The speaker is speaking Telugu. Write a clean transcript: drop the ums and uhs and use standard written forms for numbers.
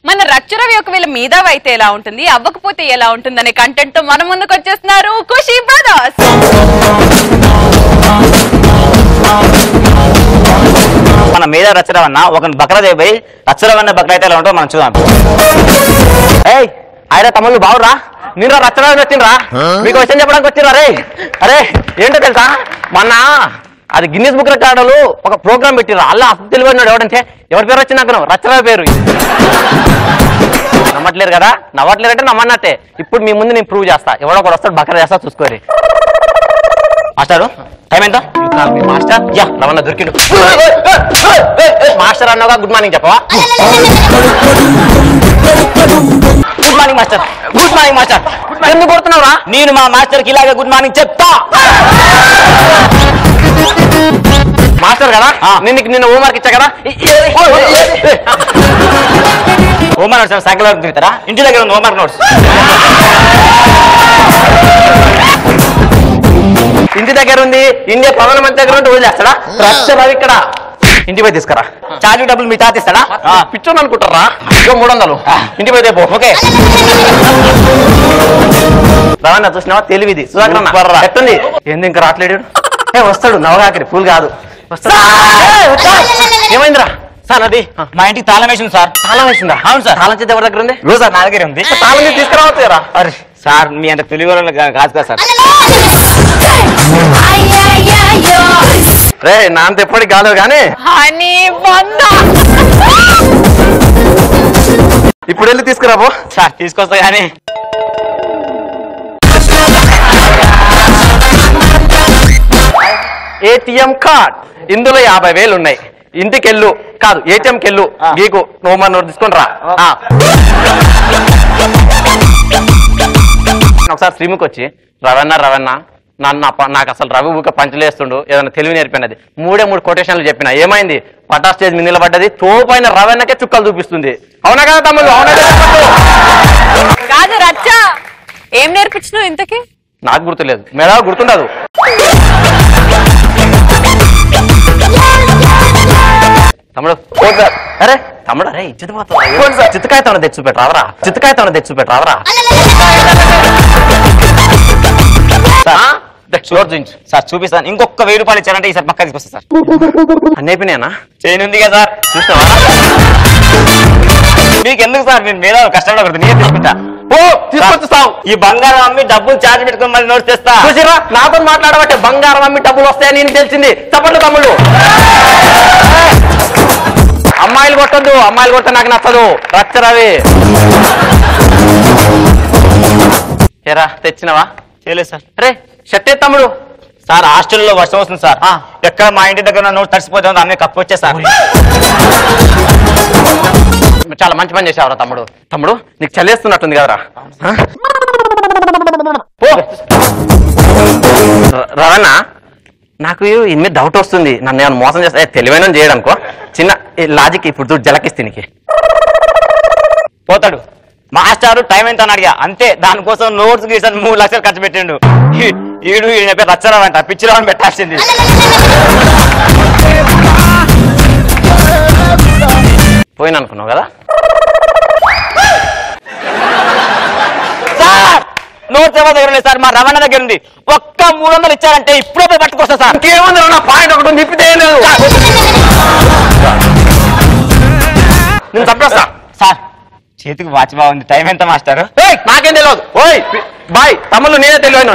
మన రచ్చరవి ఒకవేళ మీద అయితే ఎలా ఉంటుంది, అవ్వకపోతే ఎలా ఉంటుంది అనే కంటెంట్ తో మన ముందుకు వచ్చేస్తున్నారు ఖుషి బ్రదర్స్. మన మీద రచ్చరవన్న ఒక బక్రదేవి రచ్చరవన్న బక్ర అయితే ఎలా ఉంటుందో మనం చూద్దాం. ఏయ్ ఆయన తమ్ముళ్ళు బావురా, మీరు రచ్చరవని వచ్చిండ్రా, మీకు విషయం చెప్పడానికి వచ్చిండ్రా. రే అరే ఏంటో తెలుసా, మొన్న అది గిన్నీస్ బుక్ రికార్డులు ఒక ప్రోగ్రామ్ పెట్టిర్రు. అల్లా అసలు తెలివైనాడు ఎవడంటే ఎవరి పేరు వచ్చింది నాకు రచ్చరవి పేరు. నమ్మట్లేరు కదా, నవ్వట్లేరు అంటే నమ్మన్నట్టే. ఇప్పుడు మీ ముందు నేను ప్రూవ్ చేస్తా, ఎవడో ఒకడు వస్తాడు బకర చేస్తా చూసుకోరి. మాస్టారు టైం ఎంత? మాస్టర్ యా రవణ దొరికిండు. మాస్టర్ అన్నావుగా గుడ్ మార్నింగ్ చెప్పవా? Good morning master. Good morning master. ఎందుకు కొడుతున్నావురా? నేను మా మాస్టర్ కి ఇలాగే గుడ్ మార్నింగ్ చెప్తా. మాస్టర్ కదా నిన్న హోంవర్క్ ఇచ్చా కదా. హోంవర్క్ నోట్స్ సైకిల్ వరకు తిరుగుతారా? ఇంటి దగ్గర ఉంది హోంవర్క్ నోట్స్. ఇంటి దగ్గర ఉంది, ఇండియా ప్రధానమంత్రి దగ్గర ఉంటే వదిలేస్తాడా? రవి ఇక్కడ ఇంటి పోయి తీసుకురా. చార్జీ డబ్బులు మీ తాత ఇస్తాడా? పిచ్చోని అనుకుంటారా? 300 ఇంటి పోయి పో. ఓకే రవాణా చూసినావా? తెలివిది సుధాకర్ ఎట్టుంది. ఏంది ఇంకా రావట్లేడు? వస్తాడు నవగాకరి ఫుల్ కాదు. ఏమైందిరా సార్? అది మా ఇంటికి తాళం వేసింది సార్. తాళం వేసిందా? అవును సార్. తాళం చేతి ఎవరి దగ్గర ఉంది? సార్ నా దగ్గర ఉంది. తాళం చేసి తీసుకురావచ్చు కదా. అరే సార్ మీ అంత తెలివి కాదు కదా సార్. రే నా అంత ఎప్పటికి కాలేదు కానీ ఇప్పుడు వెళ్ళి తీసుకురాబో. సార్ తీసుకొస్తా కానీ ఏటీఎం కార్డ్ ఇందులో 50,000 ఉన్నాయి. ఇంటికెళ్ళు కాదు ఏటీఎంకి వెళ్ళు, మీకు నోమర్ నోట్ తీసుకొని రా. ఒకసారి శ్రీముఖ్ వచ్చి రవణ నాకు అసలు రవి ఊక పంచలేస్తుండు, ఏదైనా తెలివి నేర్పినది. 3 కొటేషన్లు చెప్పిన. ఏమైంది? పటా స్టేజ్ మీద నిలబడ్డది, తోపైన రవణకే చుక్కలు చూపిస్తుంది. అవునా కదా తమ్ముడు? అవునా కాదు రచ్చ ఏం నేర్పించినావు ఇంతకి? నాకు గుర్తులేదు, మేడా గుర్తుండదు. తమ్ముడు అరే తమ్ముడు అరే ఇచ్చేది పోతుంది. చిత్తకాయతో తెచ్చు పెట్టరావరా, చిత్తకాయతో తెచ్చు పెట్టరావరా. సార్ చూపిస్తాను. ఇంకొక 1000 రూపాయలు ఇచ్చారంటే ఈసారి పక్క తీసుకొస్తా సార్. అన్నైపోయినా చేయను ఉంది కదా సార్. చూసినావా? మీకు ఎందుకు సార్, నేను మీద కష్టపడకూడదు, నేను తీసుకుంటా. తీసుకొచ్చేస్తావు. ఈ బంగారం అమ్మి డబ్బులు ఛార్జ్ పెట్టుకుని మళ్ళీ నోట్స్ తెస్తా. చూసిరా నాతో మాట్లాడబట్టే బంగారం అమ్మి డబ్బులు వస్తాయని నేను తెలిసింది. తప్పట్లు తమ్ముళ్ళు. అమ్మాయిలు కొట్టద్దు, అమ్మాయిలు కొట్ట నాకు నచ్చదు. రచ్చరవి ఏరా తెచ్చినవా? చేయలేదు సార్. అరే షర్ట్ తమ్ముడు. సార్ హాస్టల్లో వర్షం వస్తుంది సార్. ఎక్కడ మా ఇంటి దగ్గర నోట్ తడిసిపోతే అన్నీ కప్పు వచ్చే సార్. చాలా మంచి పని చేసావరా తమ్ముడు. తమ్ముడు నీకు చల్లేస్తున్నట్టుంది కదరా. రవణ నాకు ఇన్ని డౌట్ వస్తుంది, నన్ను ఏమైనా మోసం చేస్తా. తెలివైన చేయడానికో చిన్న లాజిక్ ఇప్పుడు జలకిస్తే నీకు పోతాడు. మాస్టారు టైం ఎంత అని అడిగా అంతే, దానికోసం నోట్స్ గీసాను 3 లక్షలు ఖర్చు పెట్టిండు. ఈడు పేరు రచ్చరావంట, పిచ్చిరావని పెట్టాల్సింది. పోయిన అనుకున్నావు కదా సార్. నోట్స్ ఎవరి దగ్గర లేదు సార్, మా రవణ దగ్గర ఉంది. ఒక్క 300 ఇచ్చారంటే ఇప్పుడే పోయి పట్టుకొస్తా సార్. ఇంకేముంది నా పాయింట్ ఒకటి తిప్పితే నేను తప్పేస్తా సార్. చేతికి వాచ్ బాగుంది. టైం ఎంత మాస్టారు? నాకేం తెలియదు. ఓయ్ బాయ్ తమ్ముళ్ళు నేనే తెలియను.